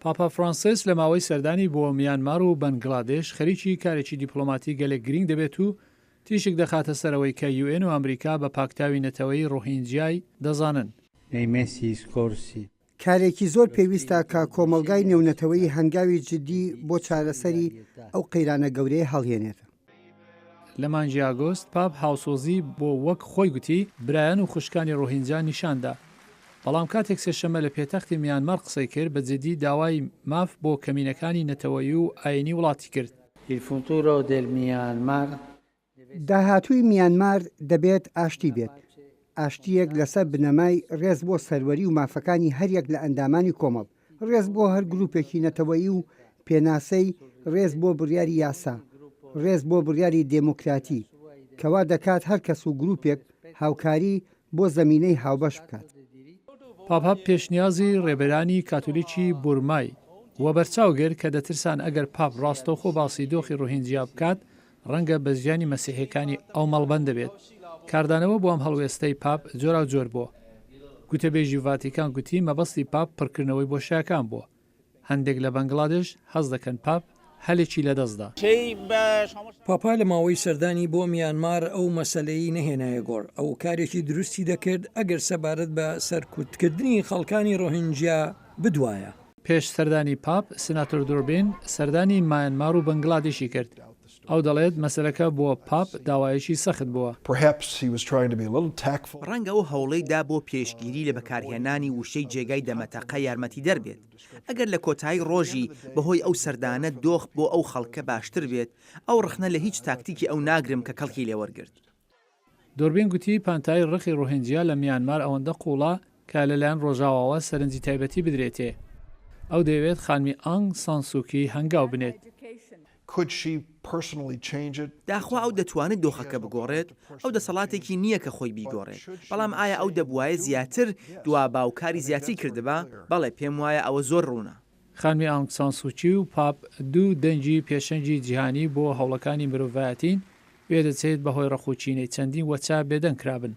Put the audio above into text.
پاپا فرانسیس لە ماوەی سەردانی بۆ میانمار و بەنگڵادێش خەریکی کارێکی دیپلۆماتی گەلێک گرنگ دەبێت و تیشک دەخاتە سەرەوەی کە UN و ئەمریکا بە پاکتاوی نەتەوەی ڕۆهینجیای دەزانن. کارێکی زۆر پێویستە کە کۆمەلگای نێونەتەوەی هەنگاوی جددی بۆ چارەسەری ئەو قەیرانە گەورەیە هەڵهێنێت. لە مانجی ئاگۆست پاپ هاوسۆزی بۆ وەک خۆی گوتی برایەن و خوشکانی ڕۆهینجا نیشاندا. بەڵام کاتێک سێشەمە لە پێتەختی میانمار قسەی کرد بە جددی داوای ماف بۆ کەمینەکانی نەتەوەیی و ئاینی وڵاتی کرد. داهاتووی میانمار دەبێت ئاشتی بێت. ئاشتیەک لەسەر بنەمای ڕێز بۆ سەروەری و مافەکانی هەریەک لە ئەندامانی کۆمەڵ، ڕێز بۆ هەر گروپێکی نەتەوەیی و پێناسەی، ڕێز بۆ بڕیاری یاسا، ڕێز بۆ بڕیاری دێموکراتی، کەوا دەکات هەر کەس و گروپێک هاوکاری بۆ زەمینەی هاوبەش بکات. پاپا پێشنیازی ڕێبەرانی کاتولیکی بورمای وە بەرچاوگر کە دەترسان ئەگەر پاپ ڕاستەوخۆ باسی دۆخی ڕۆهینجیا بکات ڕەنگە بە ژیانی مەسیحیەکانی ئەو مەڵبەند دەبێت. کاردانەوە بۆ ئەم هەڵوێستەی پاپ جۆرا جۆر بووە. گوتەبێژی ڤاتیکان گوتی مەبەستی پاپ پڕکردنەوەی بۆ شایەکان بووە. هەندێک لە بەنگڵادێش هەز دەکەن پاپ هەلێکی لەدەستدا. پاپا لە ماوەی سەردانی بۆ میانمار ئەو مەسەلەی نەهێنایە گۆڕ، ئەو کارێکی دروستی دەکرد ئەگەر سەبارەت بە سەرکوتکردنی خەڵکانی ڕۆهینجیا بدوایە. پێش سەردانی پاپ سناتۆر دوربین سەردانی میانمار و بەنگڵادێشی کرد. ئەو دەڵێت مەسەلەکە بۆ پاپ داوایەکی سەخت بووە. ڕەنگە ئەو هەوڵەیدا بۆ پێشگیری لە بەکارهێنانی وشەی جێگای دەمەتەقە یارمەتی دەربێت. ئەگەر لە کۆتایی ڕۆژی بەهۆی ئەو سەردانە دۆخ بۆ ئەو خەڵکە باشتر بێت، ئەو ڕخنە لە هیچ تاکتیکی ئەو ناگرم کە کەڵکی لێوەرگرت. دوربین گوتی پانتای ڕخی ڕۆهینجیا لە میانمار ئەوەندە قوڵە کە لەلایەن ڕۆژاواوە سەرنجی تایبەتی بدرێتێ. ئەو دەوێت خانمی ئانگ سانسوکی هەنگاو بنێت. داخوا ئەو دەتوانێت دۆخەکە بگۆڕێت، ئەو دەسەڵاتێکی نییە کە خۆی بیگۆڕێت. بەڵام ئایا ئەو دەبوایە زیاتر دوا باوکاری زیاتی کردبا؟ بەڵێ پێم وایە ئەوە زۆر ڕوونە. خانمی ئانگ سانسوچی و پاپ دوو دەنجی پێشەنجی جیهانی بۆ هەوڵەکانی مرۆڤایەتین پێدەچێت بەهۆی ڕەخوچینەی چەندین وەچا بێدەنگ کرابن.